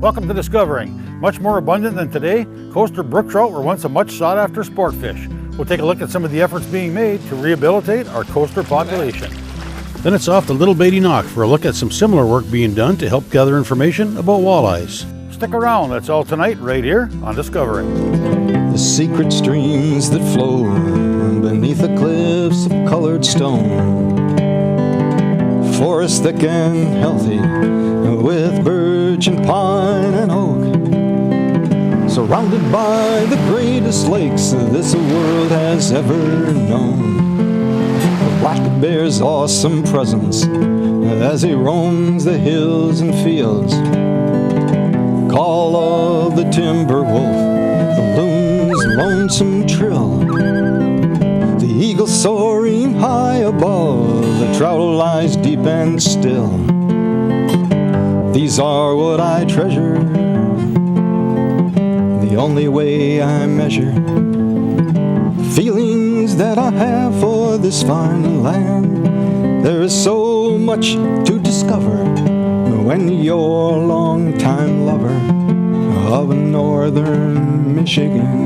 Welcome to Discovering. Much more abundant than today, coaster brook trout were once a much sought after sport fish. We'll take a look at some of the efforts being made to rehabilitate our coaster population. Then it's off to Little Beatty Knock for a look at some similar work being done to help gather information about walleyes. Stick around, that's all tonight right here on Discovering. The secret streams that flow beneath the cliffs of colored stone, forest thick and healthy with birch and pine and oak, surrounded by the greatest lakes this world has ever known. The black bear's awesome presence as he roams the hills and fields, call of the timber wolf, the loon's lonesome trill, the eagle soaring high above, the trout lies deep and still. These are what I treasure, the only way I measure feelings that I have for this fine land. There is so much to discover when you're a long-time lover of northern Michigan.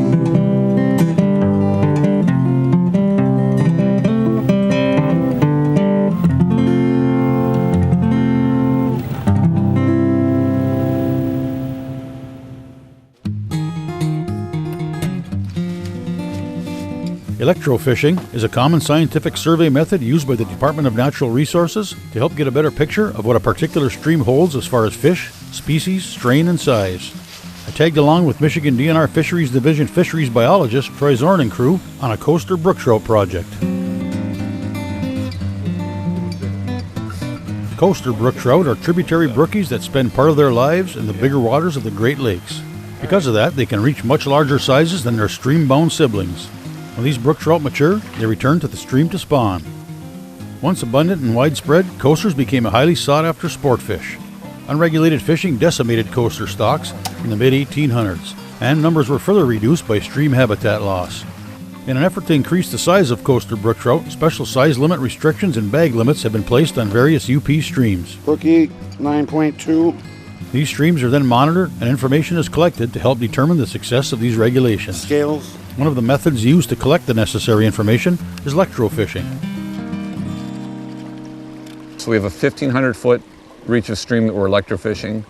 Electro fishing is a common scientific survey method used by the Department of Natural Resources to help get a better picture of what a particular stream holds as far as fish, species, strain, and size. I tagged along with Michigan DNR Fisheries Division fisheries biologist Troy Zorn and crew on a coaster brook trout project. Coaster brook trout are tributary brookies that spend part of their lives in the bigger waters of the Great Lakes. Because of that, they can reach much larger sizes than their stream-bound siblings. When these brook trout mature, they return to the stream to spawn. Once abundant and widespread, coasters became a highly sought-after sport fish. Unregulated fishing decimated coaster stocks in the mid-1800s, and numbers were further reduced by stream habitat loss. In an effort to increase the size of coaster brook trout, special size limit restrictions and bag limits have been placed on various UP streams. Rookie 9.2. These streams are then monitored and information is collected to help determine the success of these regulations. Scales. One of the methods used to collect the necessary information is electro fishing. So we have a 1,500-foot reach of stream that we're electrofishing,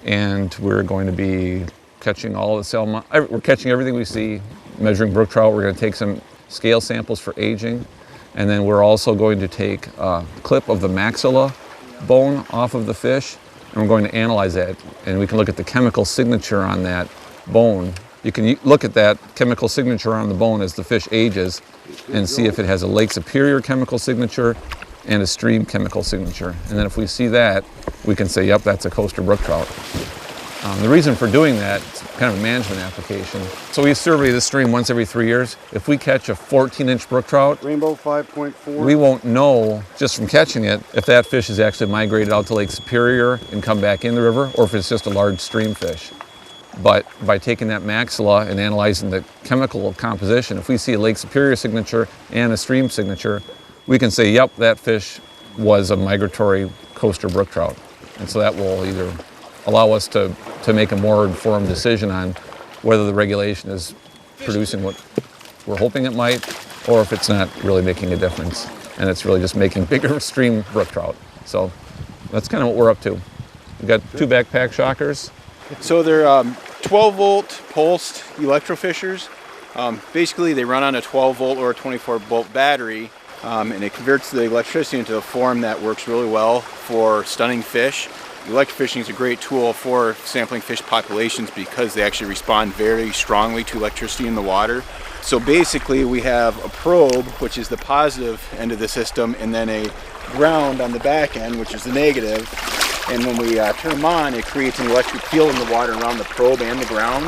and we're going to be catching all the salmon. We're catching everything we see, measuring brook trout. We're going to take some scale samples for aging, and then we're also going to take a clip of the maxilla bone off of the fish, and we're going to analyze that, and we can look at the chemical signature on that bone. You can look at that chemical signature on the bone as the fish ages and see if it has a Lake Superior chemical signature and a stream chemical signature. And then if we see that, we can say, yep, that's a coaster brook trout. The reason for doing that is kind of a management application. So we survey the stream once every 3 years. If we catch a 14-inch brook trout, Rainbow 5.4. we won't know just from catching it if that fish has actually migrated out to Lake Superior and come back in the river, or if it's just a large stream fish. But by taking that maxilla and analyzing the chemical composition, if we see a Lake Superior signature and a stream signature, we can say, yep, that fish was a migratory coaster brook trout. And so that will either allow us to make a more informed decision on whether the regulation is producing what we're hoping it might, or if it's not really making a difference, and it's really just making bigger stream brook trout. So that's kind of what we're up to. We've got 2 backpack shockers. So they're 12-volt pulsed electrofishers. Basically, they run on a 12-volt or a 24-volt battery, and it converts the electricity into a form that works really well for stunning fish. Electrofishing is a great tool for sampling fish populations because they actually respond very strongly to electricity in the water. So basically, we have a probe, which is the positive end of the system, and then a ground on the back end, which is the negative. And when we turn them on, it creates an electric field in the water around the probe and the ground.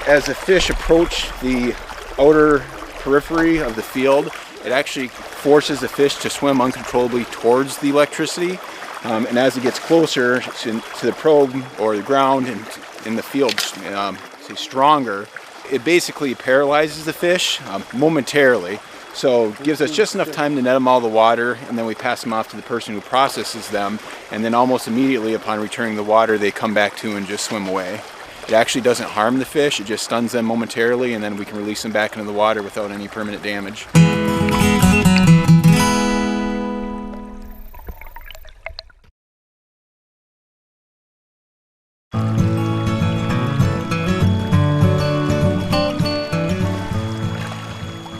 As the fish approach the outer periphery of the field, it actually forces the fish to swim uncontrollably towards the electricity. And as it gets closer to the probe or the ground and in the field, stronger, it basically paralyzes the fish momentarily. So it gives us just enough time to net them all the water, and then we pass them off to the person who processes them, and then almost immediately upon returning the water, they come back to and just swim away. It actually doesn't harm the fish, it just stuns them momentarily, and then we can release them back into the water without any permanent damage.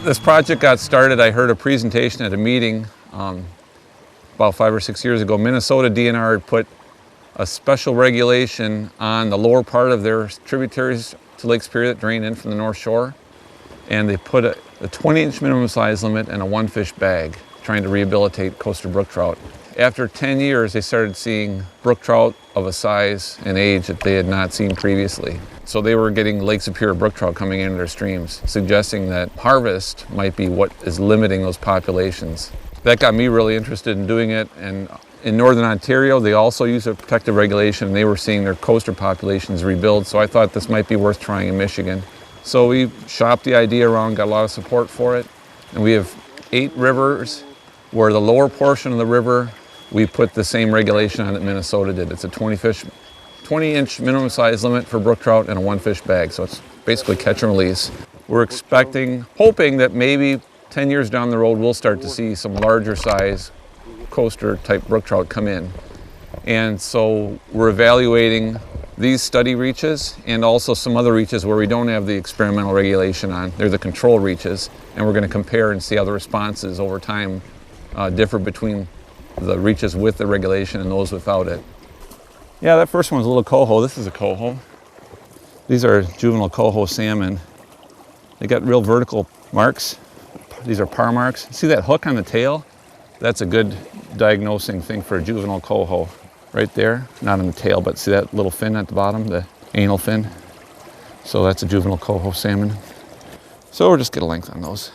This project got started, I heard a presentation at a meeting about 5 or 6 years ago. Minnesota DNR had put a special regulation on the lower part of their tributaries to Lake Superior that drain in from the North Shore. And they put a 20-inch minimum size limit and a 1-fish bag, trying to rehabilitate coastal brook trout. After 10 years, they started seeing brook trout of a size and age that they had not seen previously. So they were getting Lake Superior brook trout coming into their streams, suggesting that harvest might be what is limiting those populations. That got me really interested in doing it, and in Northern Ontario, they also use a protective regulation, and they were seeing their coastal populations rebuild, so I thought this might be worth trying in Michigan. So we shopped the idea around, got a lot of support for it, and we have 8 rivers where the lower portion of the river, we put the same regulation on that Minnesota did. It's a 20-inch minimum size limit for brook trout and a 1-fish bag, so it's basically catch and release. We're hoping that maybe 10 years down the road we'll start to see some larger size coaster type brook trout come in. And so we're evaluating these study reaches and also some other reaches where we don't have the experimental regulation on. They're the control reaches, and we're going to compare and see how the responses over time differ between the reaches with the regulation and those without it. Yeah, that first one's a little coho. This is a coho. These are juvenile coho salmon. They got real vertical marks. These are par marks. See that hook on the tail? That's a good diagnosing thing for a juvenile coho. Right there, not on the tail, but see that little fin at the bottom, the anal fin? So that's a juvenile coho salmon. So we'll just get a length on those.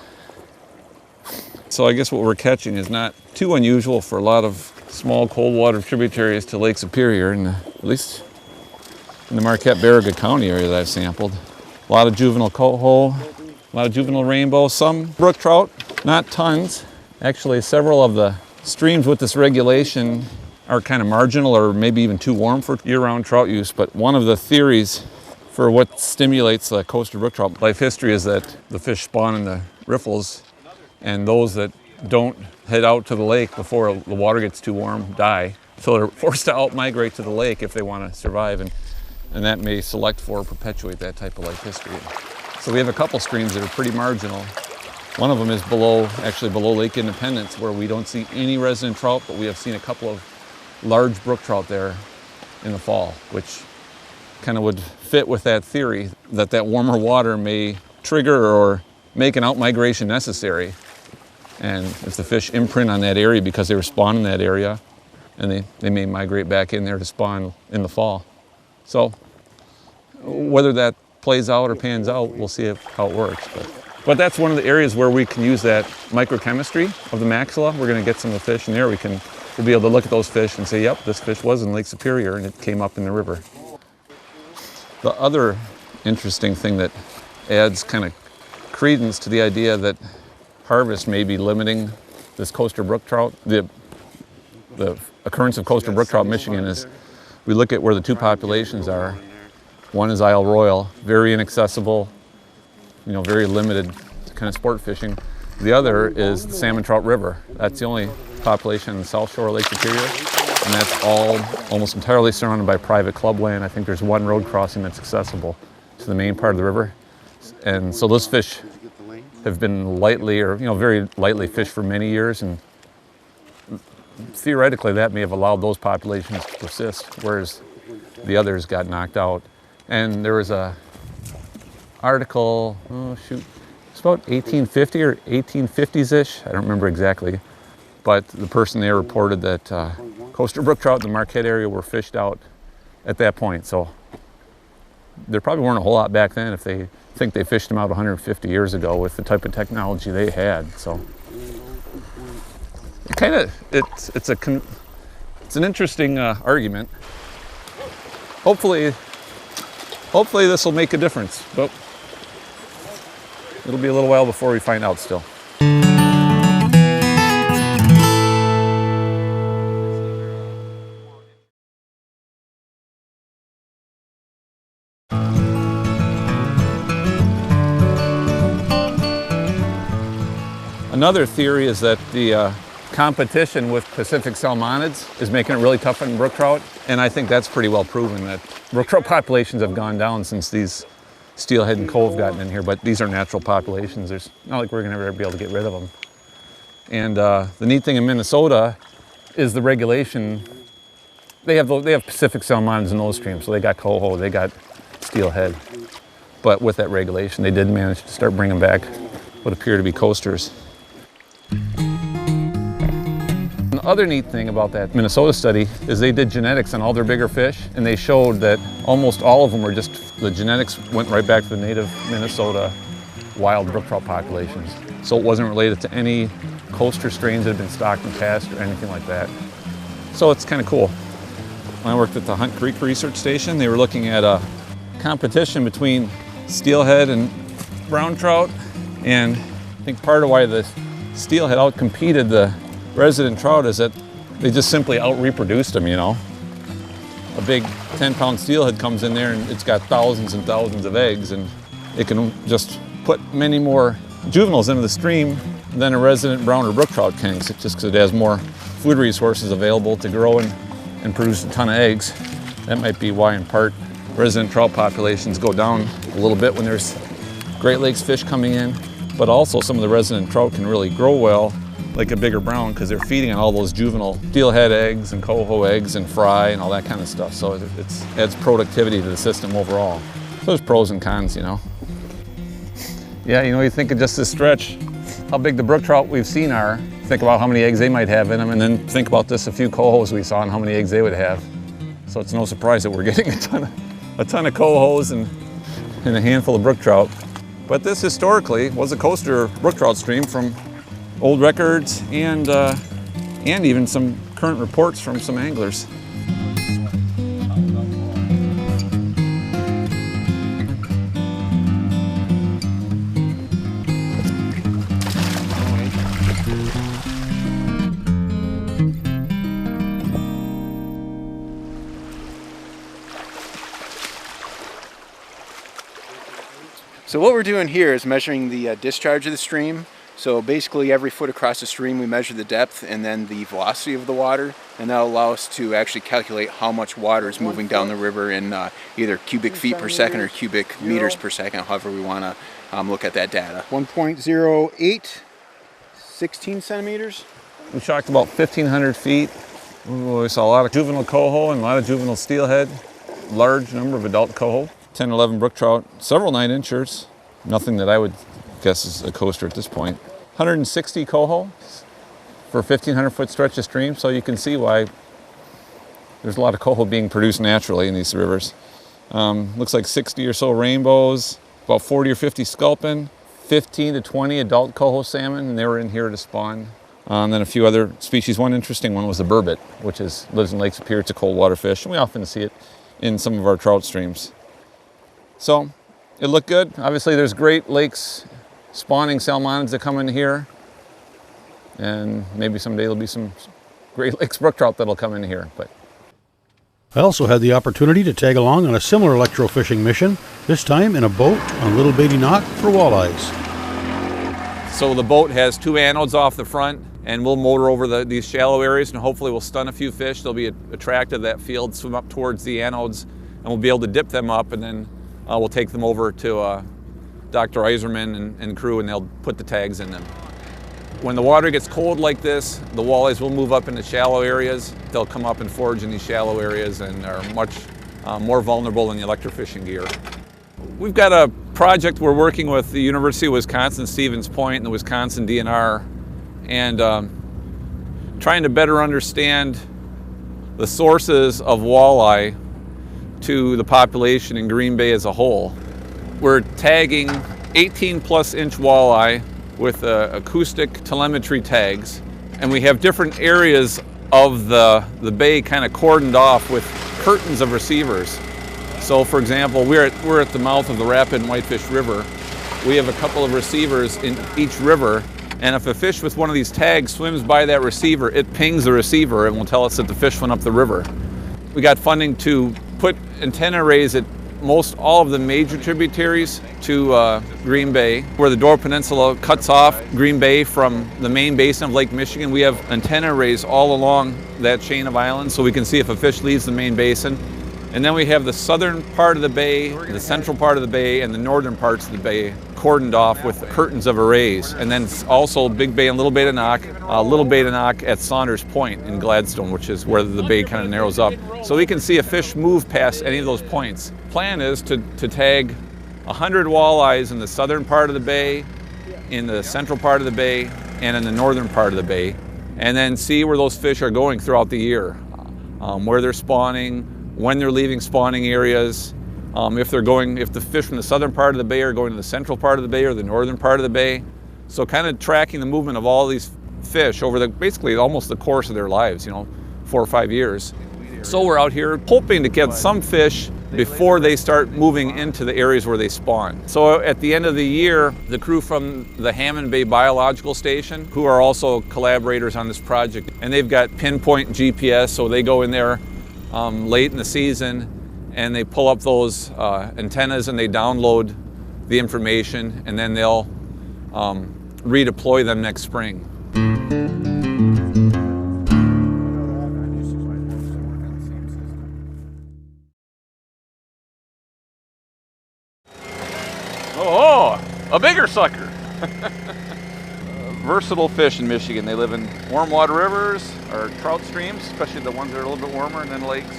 So I guess what we're catching is not too unusual for a lot of small cold water tributaries to Lake Superior, at least in the Marquette-Barriga County area that I've sampled. A lot of juvenile coho, a lot of juvenile rainbow, some brook trout, not tons. Actually, several of the streams with this regulation are kind of marginal or maybe even too warm for year-round trout use, but one of the theories for what stimulates the coastal brook trout life history is that the fish spawn in the riffles, and those that don't head out to the lake before the water gets too warm die. So they're forced to out-migrate to the lake if they want to survive, and that may select for or perpetuate that type of life history. So we have a couple streams that are pretty marginal. One of them is actually below Lake Independence, where we don't see any resident trout, but we have seen a couple of large brook trout there in the fall, which kind of would fit with that theory that warmer water may trigger or make an out-migration necessary. And if the fish imprint on that area because they were spawned in that area, and they may migrate back in there to spawn in the fall. So whether that plays out or pans out, we'll see how it works. But that's one of the areas where we can use that microchemistry of the maxilla. We're going to get some of the fish in there. We'll be able to look at those fish and say, yep, this fish was in Lake Superior and it came up in the river. The other interesting thing that adds kind of credence to the idea that harvest may be limiting this coastal brook trout, the occurrence of coastal brook trout in Michigan, is we look at where the two populations are. One is Isle Royal, very inaccessible, very limited kind of sport fishing. The other is the Salmon Trout River. That's the only population in the South Shore of Lake Superior, and that's all almost entirely surrounded by private clubland. I think there's one road crossing that's accessible to the main part of the river. And so those fish have been very lightly fished for many years, and theoretically that may have allowed those populations to persist, whereas the others got knocked out. And there was a article, it's about 1850 or 1850s-ish, I don't remember exactly, but the person there reported that coastal brook trout in the Marquette area were fished out at that point. So there probably weren't a whole lot back then if they think they fished them out 150 years ago with the type of technology they had. So it's an interesting argument. Hopefully this will make a difference, but it'll be a little while before we find out still. Another theory is that the competition with Pacific salmonids is making it really tough on brook trout, and I think that's pretty well proven that brook trout populations have gone down since these steelhead and coho have gotten in here, but these are natural populations. There's not like we're going to ever be able to get rid of them. And the neat thing in Minnesota is the regulation. They have Pacific salmonids in those streams, so they got coho, they got steelhead. But with that regulation, they did manage to start bringing back what appear to be coasters. The other neat thing about that Minnesota study is they did genetics on all their bigger fish, and they showed that almost all of them were just, the genetics went right back to the native Minnesota wild brook trout populations. So it wasn't related to any coaster strains that had been stocked in the past or anything like that. So it's kind of cool. When I worked at the Hunt Creek Research Station, they were looking at a competition between steelhead and brown trout, and I think part of why the steelhead outcompeted the resident trout is that they just simply out-reproduced them, you know. A big 10-pound steelhead comes in there and it's got thousands and thousands of eggs, and it can just put many more juveniles into the stream than a resident brown or brook trout can, just because it has more food resources available to grow and produce a ton of eggs. That might be why, in part, resident trout populations go down a little bit when there's Great Lakes fish coming in, but also some of the resident trout can really grow well like a bigger brown because they're feeding on all those juvenile steelhead eggs and coho eggs and fry and all that kind of stuff. So it adds productivity to the system overall. So there's pros and cons, you know. Yeah, you know, you think of just this stretch, how big the brook trout we've seen are, think about how many eggs they might have in them, and then think about this a few cohos we saw and how many eggs they would have. So it's no surprise that we're getting a ton of cohos and a handful of brook trout. But this historically was a coaster brook trout stream from old records and even some current reports from some anglers. So what we're doing here is measuring the discharge of the stream. So basically every foot across the stream we measure the depth and then the velocity of the water, and that'll allow us to actually calculate how much water is moving down the river in either cubic feet per second or cubic meters per second, however we want to look at that data. 1.08, 16 centimeters. We shocked about 1,500 feet. We saw a lot of juvenile coho and a lot of juvenile steelhead, large number of adult coho, 10, 11 brook trout, several 9-inchers, nothing that I would guess is a coaster at this point. 160 coho for a 1,500-foot stretch of stream, so you can see why there's a lot of coho being produced naturally in these rivers. Looks like 60 or so rainbows, about 40 or 50 sculpin, 15 to 20 adult coho salmon, and they were in here to spawn. And then a few other species. One interesting one was the Burbot, which lives in Lake Superior. It's a cold water fish, and we often see it in some of our trout streams. So it looked good. Obviously there's Great Lakes spawning salmonids that come in here, and maybe someday there'll be some Great Lakes brook trout that'll come in here. But I also had the opportunity to tag along on a similar electrofishing mission, this time in a boat on Little Beatty Knot for walleyes. so the boat has 2 anodes off the front, and we'll motor over these shallow areas, and hopefully we'll stun a few fish. They'll be attracted to that field, swim up towards the anodes, and we'll be able to dip them up, and then we'll take them over to Dr. Iserman and crew, and they'll put the tags in them. When the water gets cold like this, the walleyes will move up into shallow areas. They'll come up and forage in these shallow areas and are much more vulnerable than the electrofishing gear. We've got a project we're working with the University of Wisconsin Stevens Point and the Wisconsin DNR, and trying to better understand the sources of walleye to the population in Green Bay as a whole. We're tagging 18+ inch walleye with acoustic telemetry tags, and we have different areas of the bay kind of cordoned off with curtains of receivers. So for example, we're at the mouth of the Rapid and Whitefish River. We have a couple of receivers in each river, and if a fish with one of these tags swims by that receiver, it pings the receiver and will tell us that the fish went up the river. We got funding to put antenna arrays at most all of the major tributaries to Green Bay. Where the Door Peninsula cuts off Green Bay from the main basin of Lake Michigan, we have antenna arrays all along that chain of islands so we can see if a fish leaves the main basin. And then we have the southern part of the bay, the central part of the bay, and the northern parts of the bay cordoned off with curtains of arrays. And then also Big Bay and Little Bay to Knock at Saunders Point in Gladstone, which is where the bay kind of narrows up. So we can see a fish move past any of those points. Plan is to tag 100 walleyes in the southern part of the bay, in the central part of the bay, and in the northern part of the bay, and then see where those fish are going throughout the year, where they're spawning, when they're leaving spawning areas, if the fish from the southern part of the bay are going to the central part of the bay or the northern part of the bay. So kind of tracking the movement of all these fish over basically almost the course of their lives, 4 or 5 years. So we're out here hoping to get some fish before they start moving into the areas where they spawn. So at the end of the year, the crew from the Hammond Bay Biological Station, who are also collaborators on this project, and they've got pinpoint GPS, so they go in there late in the season and they pull up those antennas and they download the information, and then they'll redeploy them next spring. Oh, a bigger sucker. Versatile fish in Michigan. They live in warm water rivers or trout streams, especially the ones that are a little bit warmer, and then lakes.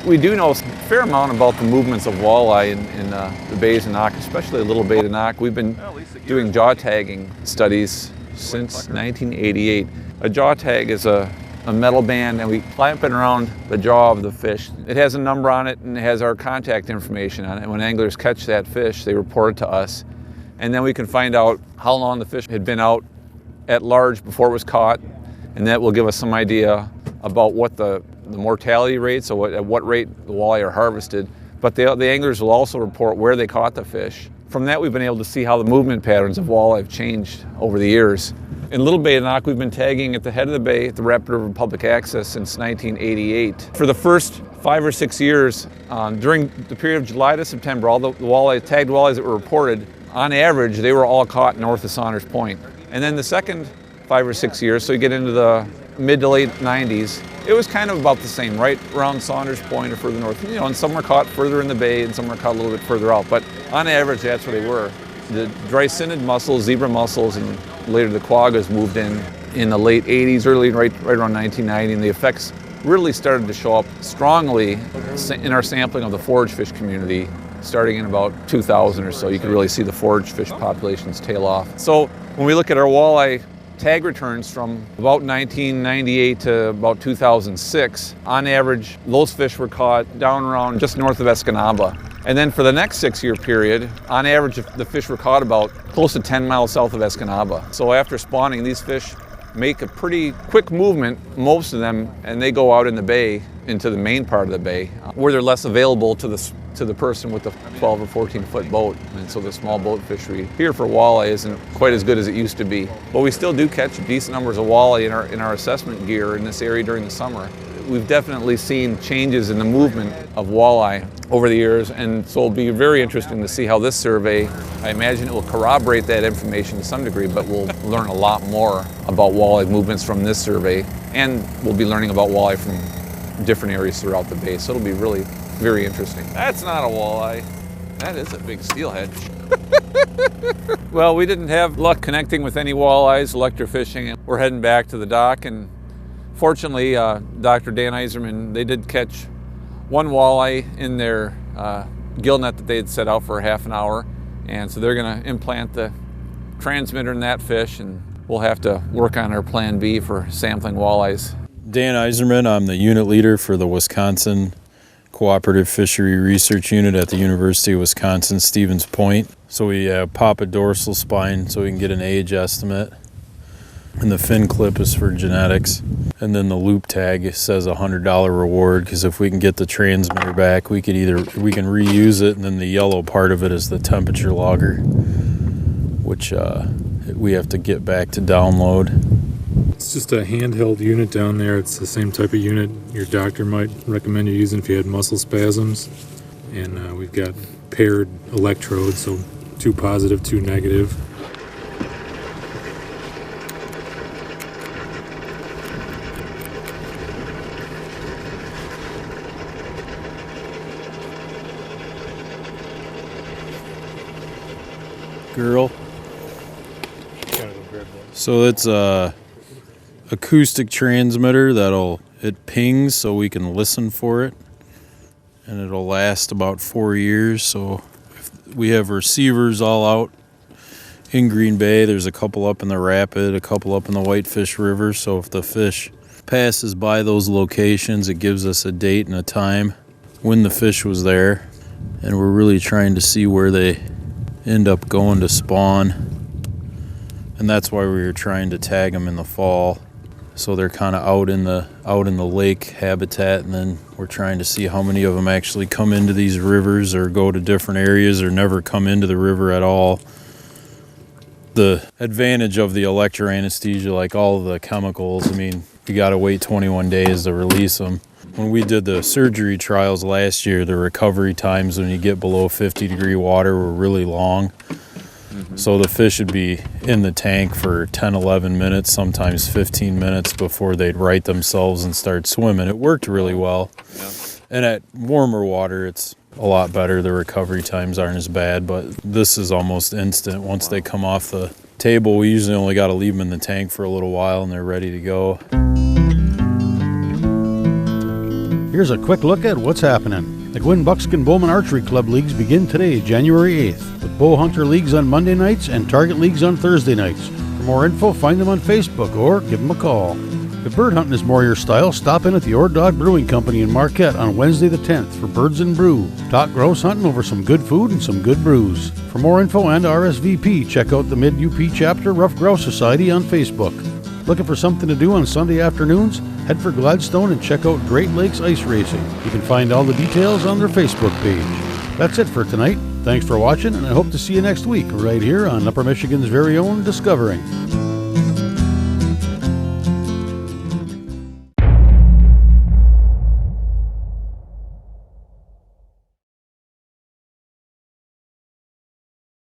We do know a fair amount about the movements of walleye in the bays of Knock, especially Little Bay to Knock. We've been doing jaw tagging studies since 1988. A jaw tag is a metal band, and we clamp it around the jaw of the fish. It has a number on it and it has our contact information on it. When anglers catch that fish, they report it to us, and then we can find out how long the fish had been out at large before it was caught, and that will give us some idea about what the mortality rate, so at what rate the walleye are harvested. But the anglers will also report where they caught the fish. From that, we've been able to see how the movement patterns of walleye have changed over the years. In Little Bay to Knock, we've been tagging at the head of the bay at the Rapid River Public Access since 1988. For the first 5 or 6 years, during the period of July to September, all the tagged walleyes that were reported, on average, they were all caught north of Saunders Point. And then the second 5 or 6 years, so you get into the mid to late 90s, it was kind of about the same, right around Saunders Point or further north. And some were caught further in the bay and some were caught a little bit further out, but on average, that's where they were. The dry-cinned mussels, zebra mussels, and later the quaggas moved in the late 80s, right around 1990, and the effects really started to show up strongly in our sampling of the forage fish community starting in about 2000 or so. You could really see the forage fish populations tail off. So when we look at our walleye tag returns from about 1998 to about 2006, on average, those fish were caught down around just north of Escanaba. And then for the next 6-year period, on average, the fish were caught about close to 10 miles south of Escanaba. So after spawning, these fish make a pretty quick movement, most of them, and they go out in the bay, into the main part of the bay, where they're less available to the person with the 12 or 14 foot boat. And so the small boat fishery here for walleye isn't quite as good as it used to be. But we still do catch decent numbers of walleye in our assessment gear in this area during the summer. We've definitely seen changes in the movement of walleye over the years, and so it'll be very interesting to see how this survey, I imagine it will corroborate that information to some degree, but we'll learn a lot more about walleye movements from this survey, and we'll be learning about walleye from different areas throughout the bay, so it'll be really very interesting. That's not a walleye. That is a big steelhead. Well, we didn't have luck connecting with any walleyes, electro fishing. We're heading back to the dock, and fortunately, Dr. Dan Iserman, they did catch one walleye in their gill net that they had set out for half an hour, and so they're going to implant the transmitter in that fish, and we'll have to work on our plan B for sampling walleyes. Dan Iserman, I'm the unit leader for the Wisconsin Cooperative Fishery Research Unit at the University of Wisconsin, Stevens Point. So we pop a dorsal spine so we can get an age estimate. And the fin clip is for genetics. And then the loop tag says $100 reward, because if we can get the transmitter back, we can reuse it, and then the yellow part of it is the temperature logger, which we have to get back to download. It's just a handheld unit down there. It's the same type of unit your doctor might recommend you using if you had muscle spasms. And we've got paired electrodes, so 2 positive, 2 negative. Girl. So it's a acoustic transmitter it pings so we can listen for it, and it'll last about 4 years. So we have receivers all out in Green Bay. There's a couple up in the Rapid, a couple up in the Whitefish River. So if the fish passes by those locations, it gives us a date and a time when the fish was there, and we're really trying to see where they end up going to spawn. And that's why we were trying to tag them in the fall, so they're kind of out in the lake habitat, and then we're trying to see how many of them actually come into these rivers or go to different areas or never come into the river at all. The advantage of the electro anesthesia, like all the chemicals, I mean, you got to wait 21 days to release them. When we did the surgery trials last year, the recovery times when you get below 50-degree water were really long. So the fish would be in the tank for 10, 11 minutes, sometimes 15 minutes before they'd right themselves and start swimming. It worked really well. Yeah. And at warmer water, it's a lot better. The recovery times aren't as bad, but this is almost instant. Once they come off the table, we usually only got to leave them in the tank for a little while and they're ready to go. Here's a quick look at what's happening. The Gwinn Buckskin Bowman Archery Club Leagues begin today, January 8th, with Bow Hunter Leagues on Monday nights and Target Leagues on Thursday nights. For more info, find them on Facebook or give them a call. If bird hunting is more your style, stop in at the Ord Dog Brewing Company in Marquette on Wednesday the 10th for Birds and Brew. Talk grouse hunting over some good food and some good brews. For more info and RSVP, check out the Mid-UP Chapter Rough Grouse Society on Facebook. Looking for something to do on Sunday afternoons? Head for Gladstone and check out Great Lakes Ice Racing. You can find all the details on their Facebook page. That's it for tonight. Thanks for watching, and I hope to see you next week right here on Upper Michigan's very own Discovering.